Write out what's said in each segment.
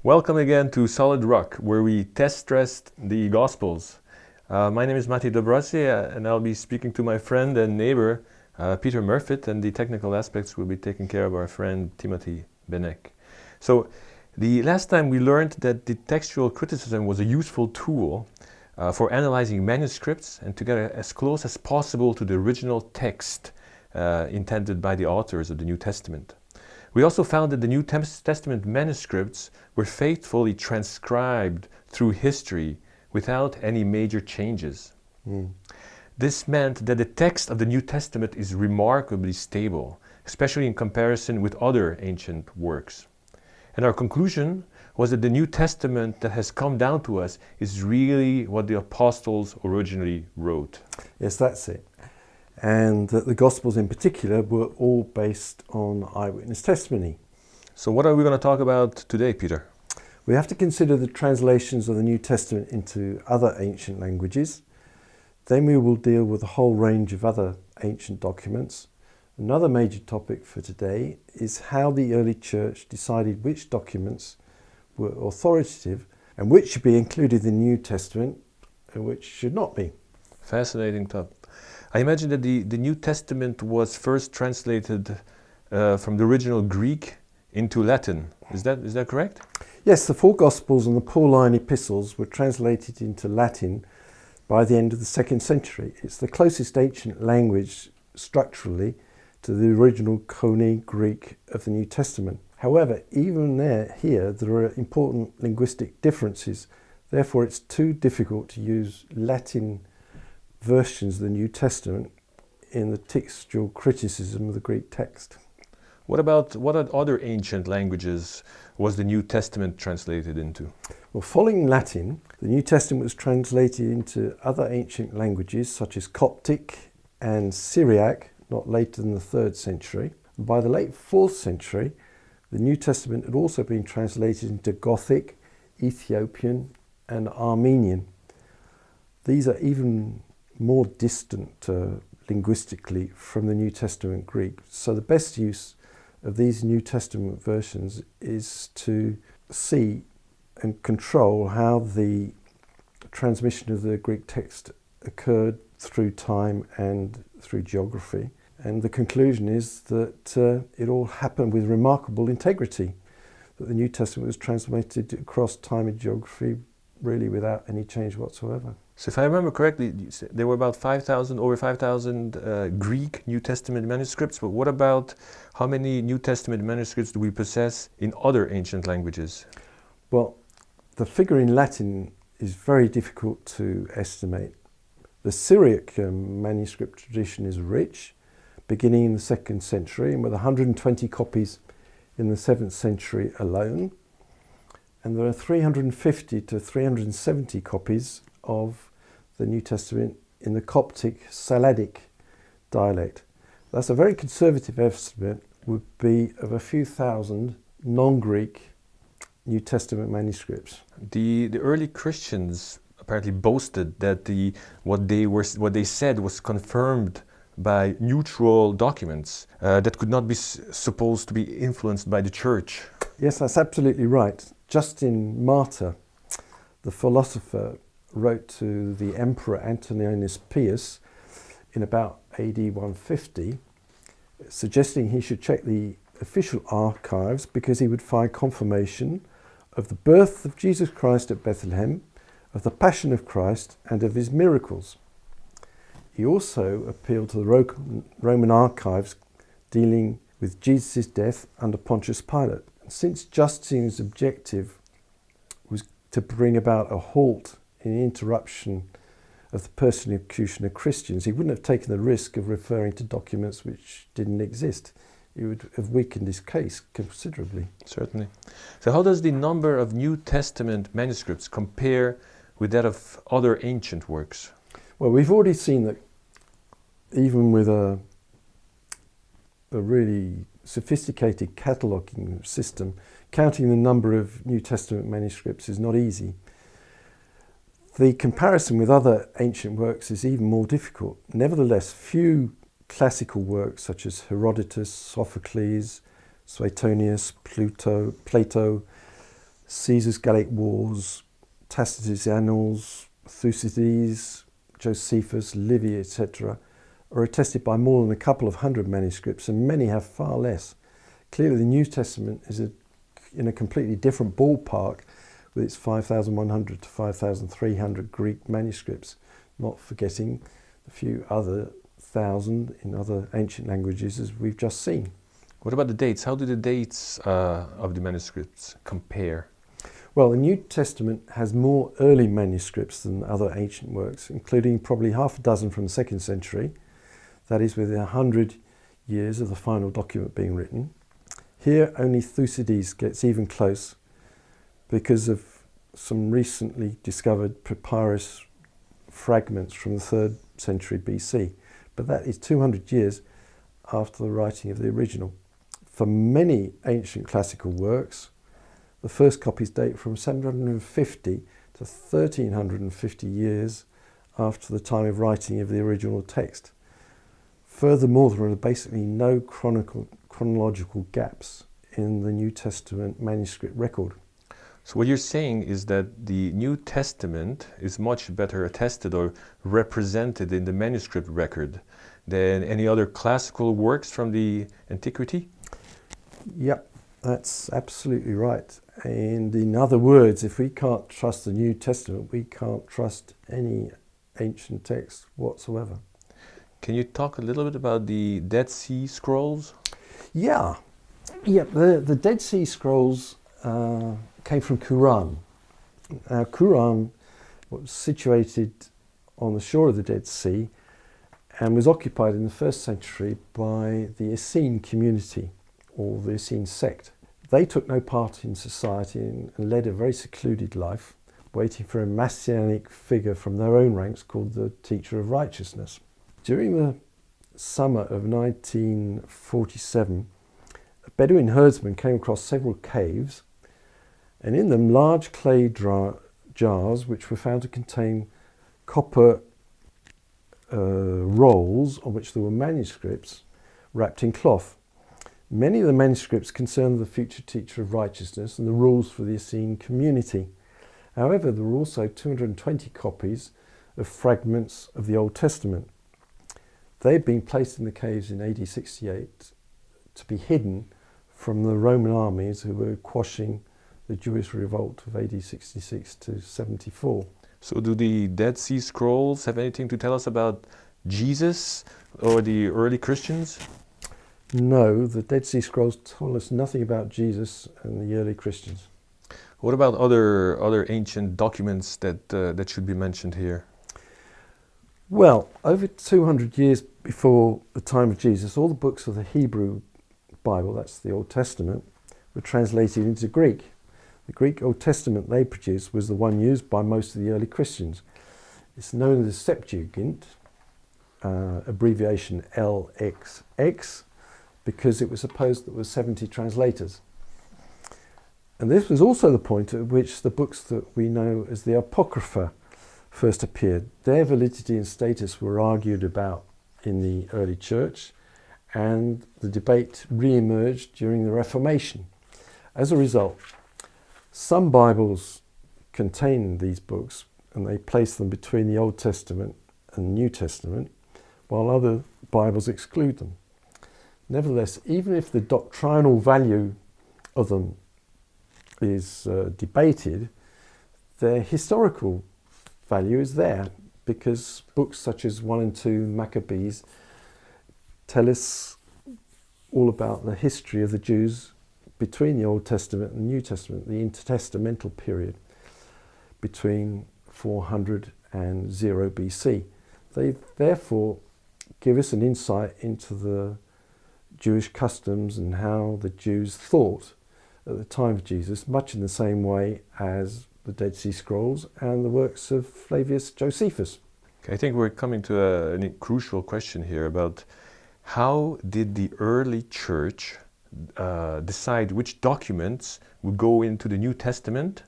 Welcome again to Solid Rock, where we test-stress the Gospels. My name is Matti Dobrasi, and I'll be speaking to my friend and neighbor, Peter Murfitt, and the technical aspects will be taken care of our friend Timothy Benek. So, the last time we learned that the textual criticism was a useful tool for analyzing manuscripts and to get as close as possible to the original text intended by the authors of the New Testament. We also found that the New Testament manuscripts were faithfully transcribed through history without any major changes. This meant that the text of the New Testament is remarkably stable, especially in comparison with other ancient works. And our conclusion was that the New Testament that has come down to us is really what the apostles originally wrote. Yes, that's it. And the Gospels in particular were all based on eyewitness testimony. So what are we going to talk about today, Peter? We have to consider the translations of the New Testament into other ancient languages. Then we will deal with a whole range of other ancient documents. Another major topic for today is how the early church decided which documents were authoritative and which should be included in the New Testament and which should not be. Fascinating topic. I imagine that the New Testament was first translated from the original Greek into Latin. Is that correct? Yes, the four Gospels and the Pauline epistles were translated into Latin by the end of the 2nd century. It's the closest ancient language structurally to the original Koine Greek of the New Testament. However, even here there are important linguistic differences. Therefore, it's too difficult to use Latin versions of the New Testament in the textual criticism of the Greek text. What other ancient languages was the New Testament translated into? Well, following Latin, the New Testament was translated into other ancient languages such as Coptic and Syriac, not later than the 3rd century. And by the late 4th century, the New Testament had also been translated into Gothic, Ethiopian and Armenian. These are even more distant linguistically from the New Testament Greek. So the best use of these New Testament versions is to see and control how the transmission of the Greek text occurred through time and through geography. And the conclusion is that it all happened with remarkable integrity, that the New Testament was translated across time and geography really without any change whatsoever. So if I remember correctly, there were about over 5,000 Greek New Testament manuscripts, but what about how many New Testament manuscripts do we possess in other ancient languages? Well, the figure in Latin is very difficult to estimate. The Syriac manuscript tradition is rich, beginning in the 2nd century and with 120 copies in the 7th century alone. And there are 350 to 370 copies of the New Testament in the Coptic Saladic dialect. That's a very conservative estimate, would be of a few thousand non-Greek New Testament manuscripts. The early Christians apparently boasted that what they said was confirmed by neutral documents that could not be supposed to be influenced by the church. Yes, that's absolutely right. Justin Martyr, the philosopher, wrote to the Emperor Antoninus Pius in about AD 150, suggesting he should check the official archives because he would find confirmation of the birth of Jesus Christ at Bethlehem, of the Passion of Christ, and of his miracles. He also appealed to the Roman archives dealing with Jesus' death under Pontius Pilate. And since Justin's objective was to bring about a halt in the interruption of the persecution of Christians, he wouldn't have taken the risk of referring to documents which didn't exist. It would have weakened his case considerably. Certainly. So how does the number of New Testament manuscripts compare with that of other ancient works? Well, we've already seen that even with a really sophisticated cataloguing system, counting the number of New Testament manuscripts is not easy. The comparison with other ancient works is even more difficult. Nevertheless, few classical works such as Herodotus, Sophocles, Suetonius, Plato, Caesar's Gallic Wars, Tacitus' Annals, Thucydides, Josephus, Livy, etc., are attested by more than a couple of hundred manuscripts, and many have far less. Clearly the New Testament is in a completely different ballpark with its 5,100 to 5,300 Greek manuscripts, not forgetting a few other thousand in other ancient languages as we've just seen. What about the dates? How do the dates of the manuscripts compare? Well, the New Testament has more early manuscripts than other ancient works, including probably half a dozen from the 2nd century, that is within 100 years of the final document being written. Here only Thucydides gets even close because of some recently discovered papyrus fragments from the 3rd century BC, but that is 200 years after the writing of the original. For many ancient classical works, the first copies date from 750 to 1350 years after the time of writing of the original text. Furthermore, there are basically no chronological gaps in the New Testament manuscript record. So what you're saying is that the New Testament is much better attested or represented in the manuscript record than any other classical works from the Antiquity? Yep, that's absolutely right. And in other words, if we can't trust the New Testament, we can't trust any ancient text whatsoever. Can you talk a little bit about the Dead Sea Scrolls? Yeah. The Dead Sea Scrolls came from Qumran. Now, Qumran was situated on the shore of the Dead Sea and was occupied in the 1st century by the Essene community, or the Essene sect. They took no part in society and led a very secluded life, waiting for a messianic figure from their own ranks called the Teacher of Righteousness. During the summer of 1947, a Bedouin herdsman came across several caves, and in them large clay jars which were found to contain copper rolls on which there were manuscripts wrapped in cloth. Many of the manuscripts concerned the future Teacher of Righteousness and the rules for the Essene community. However, there were also 220 copies of fragments of the Old Testament. They had been placed in the caves in AD 68 to be hidden from the Roman armies who were quashing the Jewish revolt of AD 66 to 74. So do the Dead Sea Scrolls have anything to tell us about Jesus or the early Christians? No, the Dead Sea Scrolls tell us nothing about Jesus and the early Christians. What about other ancient documents that should be mentioned here? Well, over 200 years before the time of Jesus, all the books of the Hebrew Bible, that's the Old Testament, were translated into Greek. The Greek Old Testament they produced was the one used by most of the early Christians. It's known as the Septuagint, abbreviation LXX, because it was supposed that there were 70 translators. And this was also the point at which the books that we know as the Apocrypha first appeared. Their validity and status were argued about in the early church, and the debate re-emerged during the Reformation. As a result, some Bibles contain these books and they place them between the Old Testament and the New Testament, while other Bibles exclude them. Nevertheless, even if the doctrinal value of them is debated, their historical value is there, because books such as 1 and 2 Maccabees tell us all about the history of the Jews between the Old Testament and the New Testament, the intertestamental period between 400 and 0 BC. They therefore give us an insight into the Jewish customs and how the Jews thought at the time of Jesus, much in the same way as the Dead Sea Scrolls and the works of Flavius Josephus. I think we're coming to a crucial question here about how did the early church decide which documents would go into the New Testament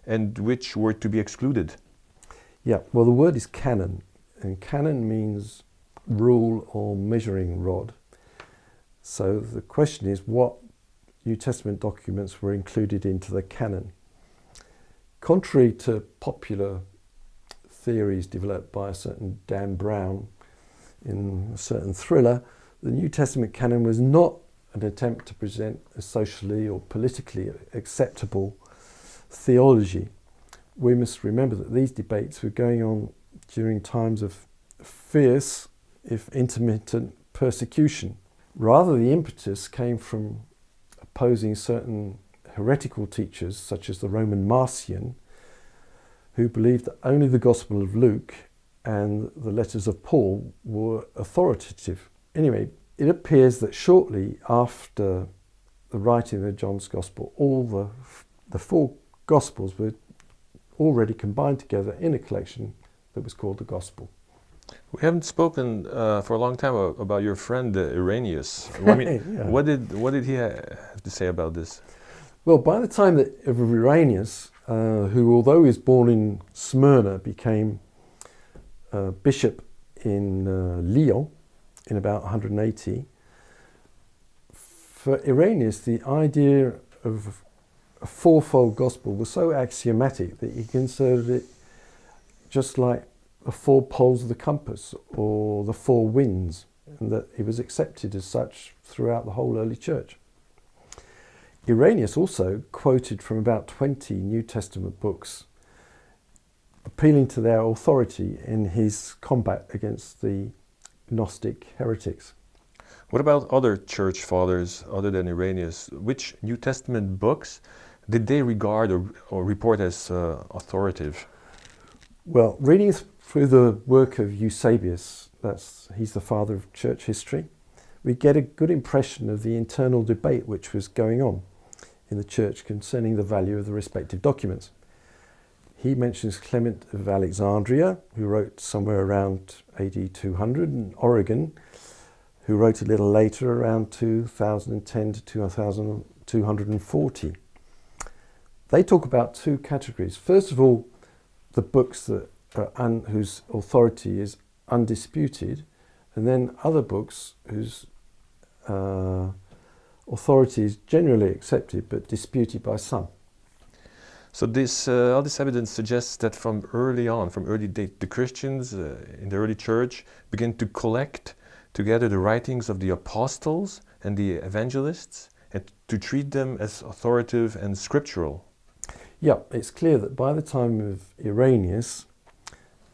and which were to be excluded? Yeah, well, the word is canon, and canon means rule or measuring rod. So the question is, what New Testament documents were included into the canon? Contrary to popular theories developed by a certain Dan Brown in a certain thriller, the New Testament canon was not an attempt to present a socially or politically acceptable theology. We must remember that these debates were going on during times of fierce, if intermittent, persecution. Rather, the impetus came from opposing certain heretical teachers, such as the Roman Marcion, who believed that only the Gospel of Luke and the letters of Paul were authoritative. Anyway, it appears that shortly after the writing of John's Gospel, all the four Gospels were already combined together in a collection that was called the Gospel. We haven't spoken for a long time about your friend Irenaeus. I mean, Yeah. what did he have to say about this? Well, by the time that Irenaeus, who although he was born in Smyrna, became bishop in Lyon in about 180, for Irenaeus the idea of a fourfold gospel was so axiomatic that he considered it just like the four poles of the compass or the four winds, and that it was accepted as such throughout the whole early church. Irenaeus also quoted from about 20 New Testament books, appealing to their authority in his combat against the gnostic heretics. What about other church fathers other than Irenaeus? Which New Testament books did they regard or report as authoritative? Well, reading through the work of Eusebius, he's the father of church history, we get a good impression of the internal debate which was going on in the church concerning the value of the respective documents. He mentions Clement of Alexandria, who wrote somewhere around AD 200, and Origen, who wrote a little later, around 2010 to 2240. They talk about two categories. First of all, the books that whose authority is undisputed, and then other books whose authority is generally accepted but disputed by some. So all this evidence suggests that from early date, the Christians in the early church began to collect together the writings of the apostles and the evangelists and to treat them as authoritative and scriptural. Yeah, it's clear that by the time of Irenaeus,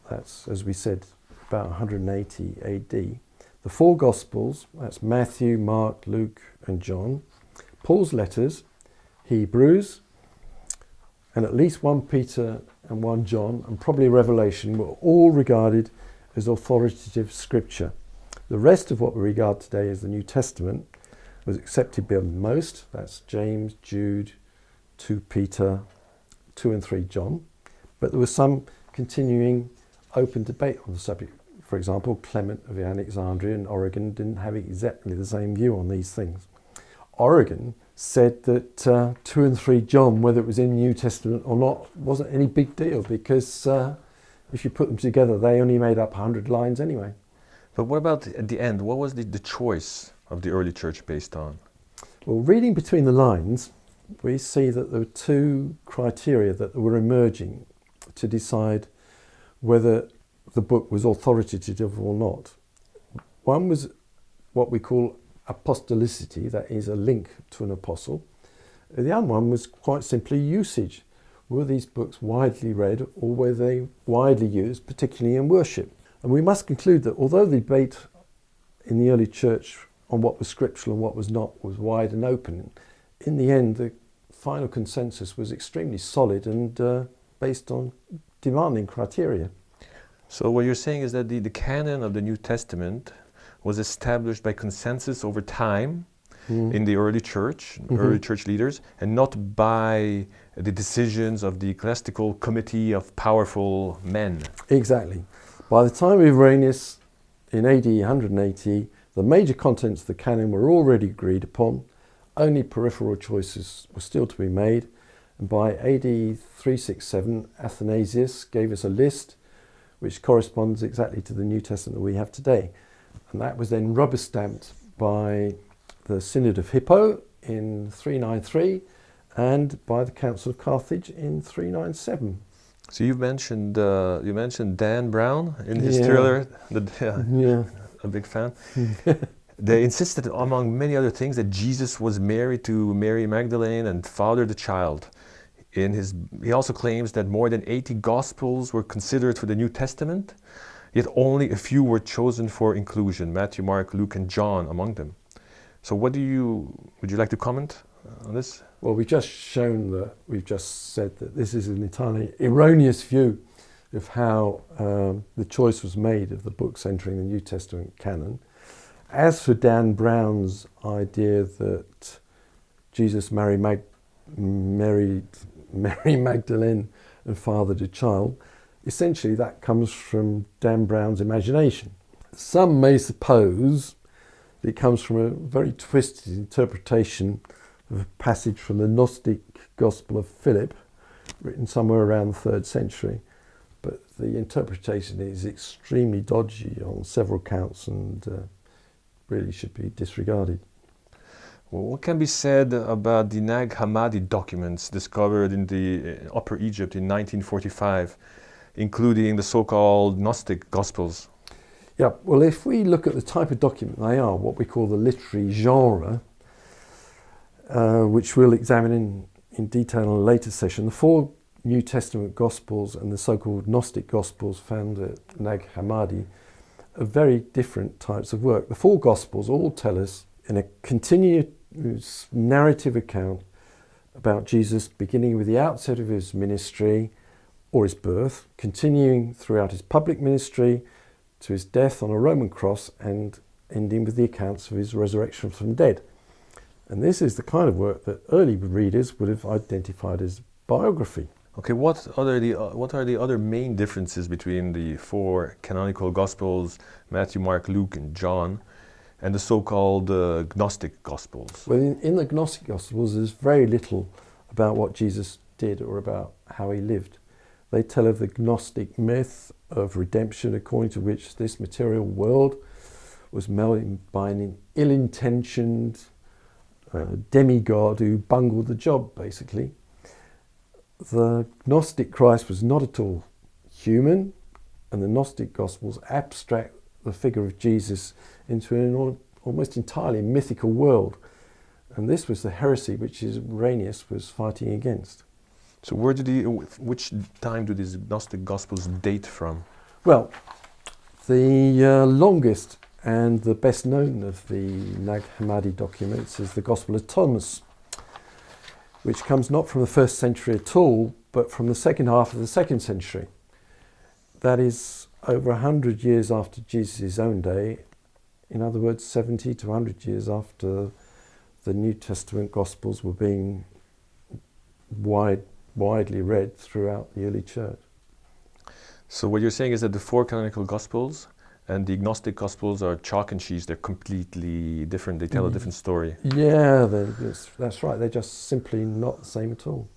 that's, as we said, about 180 AD, the four Gospels, that's Matthew, Mark, Luke and John, Paul's letters, Hebrews, and at least 1 Peter and 1 John, and probably Revelation, were all regarded as authoritative scripture. The rest of what we regard today as the New Testament was accepted by most, that's James, Jude, 2 Peter, 2 and 3 John, but there was some continuing open debate on the subject. For example, Clement of Alexandria and Origen didn't have exactly the same view on these things. Origen said that 2 and 3 John, whether it was in the New Testament or not, wasn't any big deal because if you put them together, they only made up 100 lines anyway. But what about at the end? What was the choice of the early church based on? Well, reading between the lines, we see that there were two criteria that were emerging to decide whether the book was authoritative or not. One was what we call apostolicity, that is a link to an apostle. The other one was quite simply usage. Were these books widely read or were they widely used, particularly in worship? And we must conclude that although the debate in the early church on what was scriptural and what was not was wide and open, in the end the final consensus was extremely solid and based on demanding criteria. So what you're saying is that the canon of the New Testament was established by consensus over time in the early church, early church leaders, and not by the decisions of the ecclesiastical committee of powerful men. Exactly. By the time of Irenaeus in AD 180, the major contents of the canon were already agreed upon. Only peripheral choices were still to be made. And by AD 367, Athanasius gave us a list which corresponds exactly to the New Testament that we have today. And that was then rubber stamped by the Synod of Hippo in 393 and by the Council of Carthage in 397. So you mentioned Dan Brown in his Yeah. thriller. Yeah. A big fan. They insisted, among many other things, that Jesus was married to Mary Magdalene and fathered the child. He also claims that more than 80 Gospels were considered for the New Testament, yet only a few were chosen for inclusion, Matthew, Mark, Luke, and John among them. So would you like to comment on this? Well, we've just said that this is an entirely erroneous view of how the choice was made of the books entering the New Testament canon. As for Dan Brown's idea that Jesus married Mary Magdalene and fathered a child, essentially that comes from Dan Brown's imagination. Some may suppose that it comes from a very twisted interpretation of a passage from the Gnostic Gospel of Philip, written somewhere around the 3rd century. But the interpretation is extremely dodgy on several counts and really should be disregarded. Well, what can be said about the Nag Hammadi documents discovered in the Upper Egypt in 1945, including the so-called Gnostic Gospels? Yeah, well, if we look at the type of document they are, what we call the literary genre, which we'll examine in detail in a later session, the 4 New Testament Gospels and the so-called Gnostic Gospels found at Nag Hammadi are very different types of work. The 4 Gospels all tell us in a continuous narrative account about Jesus, beginning with the outset of his ministry or his birth, continuing throughout his public ministry to his death on a Roman cross, and ending with the accounts of his resurrection from the dead. And this is the kind of work that early readers would have identified as biography. Okay, what are the other main differences between the 4 canonical Gospels, Matthew, Mark, Luke, and John, and the so-called Gnostic Gospels? Well, in the Gnostic Gospels, there's very little about what Jesus did or about how he lived. They tell of the Gnostic myth of redemption, according to which this material world was made by an ill-intentioned demigod who bungled the job, basically. The Gnostic Christ was not at all human, and the Gnostic Gospels abstract the figure of Jesus into an almost entirely mythical world. And this was the heresy which Irenaeus was fighting against. So which time do these Gnostic Gospels date from? Well, the longest and the best known of the Nag Hammadi documents is the Gospel of Thomas, which comes not from the 1st century at all, but from the second half of the 2nd century. That is over 100 years after Jesus' own day, in other words, 70 to 100 years after the New Testament Gospels were being widely read throughout the early church. So what you're saying is that the 4 canonical Gospels and the Gnostic Gospels are chalk and cheese. They're completely different. They tell a different story. Yeah, that's right. They're just simply not the same at all.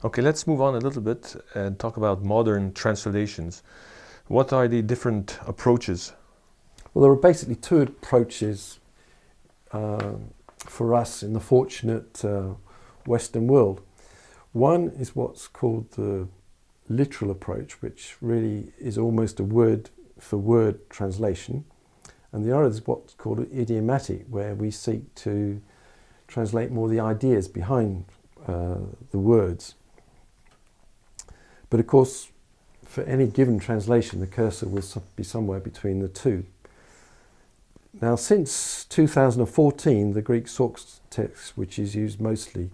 Okay, let's move on a little bit and talk about modern translations. What are the different approaches? Well, there are basically 2 approaches for us in the fortunate Western world. One is what's called the literal approach, which really is almost a word-for-word translation. And the other is what's called idiomatic, where we seek to translate more the ideas behind the words. But of course, for any given translation, the cursor will be somewhere between the 2. Now, since 2014, the Greek source text, which is used mostly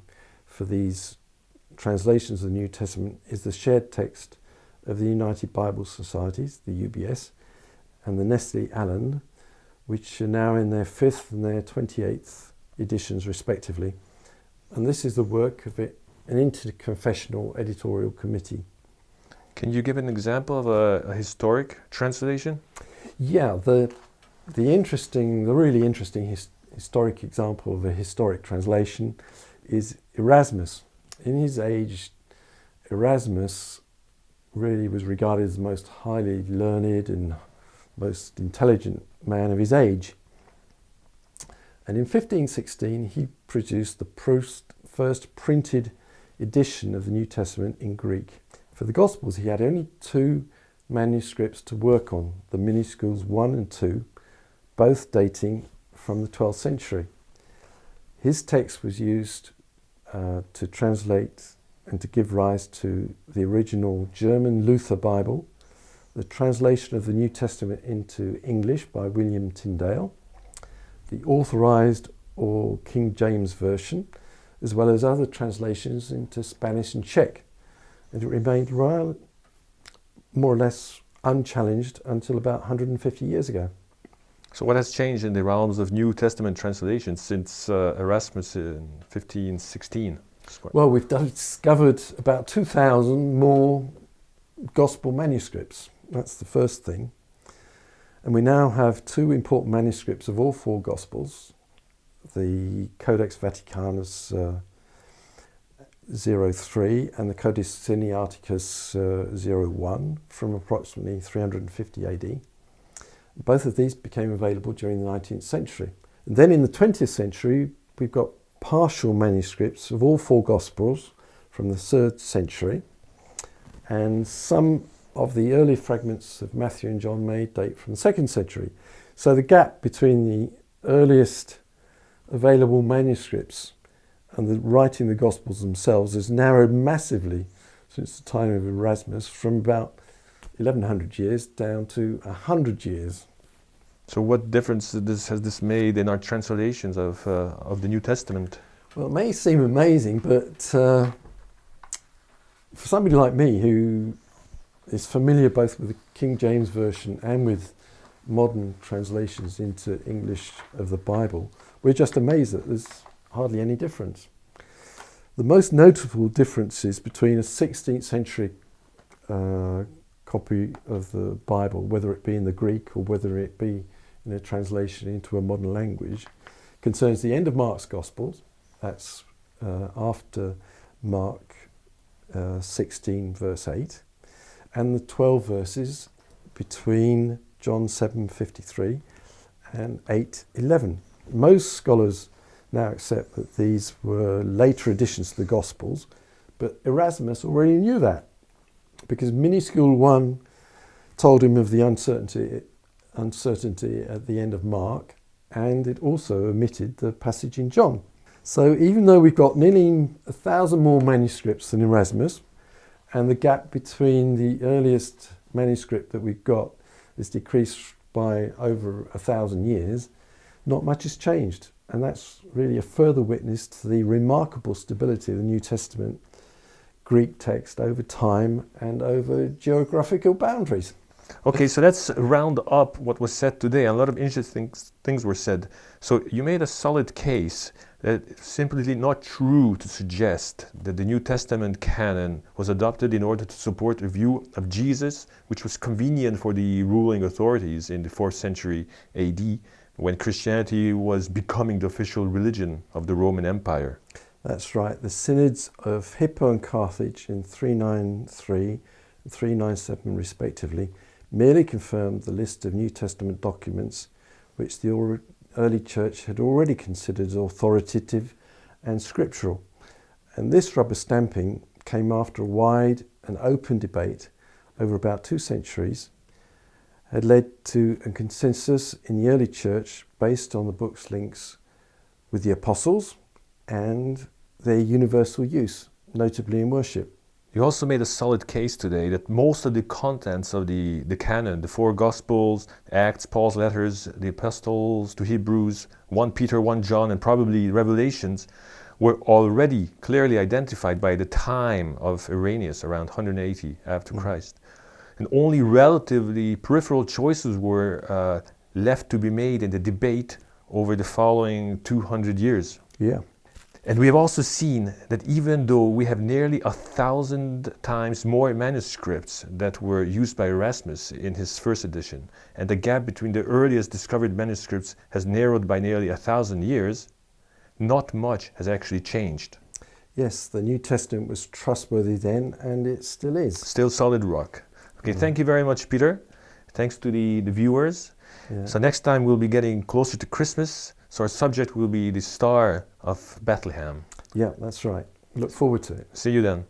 for these translations of the New Testament, is the shared text of the United Bible Societies, the UBS, and the Nestle Aland, which are now in their 5th and their 28th editions respectively. And this is the work of an interconfessional editorial committee. Can you give an example of a historic translation? Yeah, the really interesting historic example of a historic translation is Erasmus. In his age, Erasmus really was regarded as the most highly learned and most intelligent man of his age. And in 1516, he produced the first printed edition of the New Testament in Greek. For the Gospels, he had only 2 manuscripts to work on, the minuscules 1 and 2, both dating from the 12th century. His text was used to translate and to give rise to the original German Luther Bible, the translation of the New Testament into English by William Tyndale, the authorized or King James Version, as well as other translations into Spanish and Czech. And it remained more or less unchallenged until about 150 years ago. So what has changed in the realms of New Testament translations since Erasmus in 1516? Well, we've discovered about 2,000 more Gospel manuscripts. That's the first thing. And we now have 2 important manuscripts of all 4 Gospels. The Codex Vaticanus 03 and the Codex Sinaiticus 01 from approximately 350 AD. Both of these became available during the 19th century. And then in the 20th century, we've got partial manuscripts of all 4 Gospels from the 3rd century, and some of the early fragments of Matthew and John may date from the 2nd century. So the gap between the earliest available manuscripts and the writing the Gospels themselves has narrowed massively since the time of Erasmus, from about 1100 years down to 100 years. So what difference has this made in our translations of the New Testament? Well, it may seem amazing, but for somebody like me who is familiar both with the King James Version and with modern translations into English of the Bible, we're just amazed that there's hardly any difference. The most notable differences between a 16th century copy of the Bible, whether it be in the Greek or whether it be in a translation into a modern language, concerns the end of Mark's Gospels. That's after Mark 16 verse 8, and the 12 verses between John 7:53 and 8:11. Most scholars now accept that these were later additions to the Gospels, but Erasmus already knew that, because minuscule 1 told him of the uncertainty at the end of Mark, and it also omitted the passage in John. So even though we've got nearly 1,000 more manuscripts than Erasmus, and the gap between the earliest manuscript that we've got is decreased by over 1,000 years, not much has changed. And that's really a further witness to the remarkable stability of the New Testament Greek text over time and over geographical boundaries. Okay, so let's round up what was said today. A lot of interesting things were said. So you made a solid case that it's simply not true to suggest that the New Testament canon was adopted in order to support a view of Jesus, which was convenient for the ruling authorities in the 4th century AD, when Christianity was becoming the official religion of the Roman Empire. That's right. The synods of Hippo and Carthage in 393 and 397 respectively merely confirmed the list of New Testament documents which the early church had already considered as authoritative and scriptural. And this rubber stamping came after a wide and open debate over about 2 centuries, had led to a consensus in the early church based on the book's links with the apostles and their universal use, notably in worship. You also made a solid case today that most of the contents of the canon, the 4 Gospels, Acts, Paul's letters, the Epistles to Hebrews, 1 Peter, 1 John, and probably Revelations, were already clearly identified by the time of Irenaeus, around 180 after Christ. And only relatively peripheral choices were left to be made in the debate over the following 200 years. Yeah. And we have also seen that even though we have nearly 1,000 times more manuscripts that were used by Erasmus in his first edition, and the gap between the earliest discovered manuscripts has narrowed by nearly 1,000 years, not much has actually changed. Yes, the New Testament was trustworthy then, and it still is. Still solid rock. Okay, thank you very much, Peter. Thanks to the viewers. Yeah. So next time we'll be getting closer to Christmas. So our subject will be the Star of Bethlehem. Yeah, that's right. Look forward to it. See you then.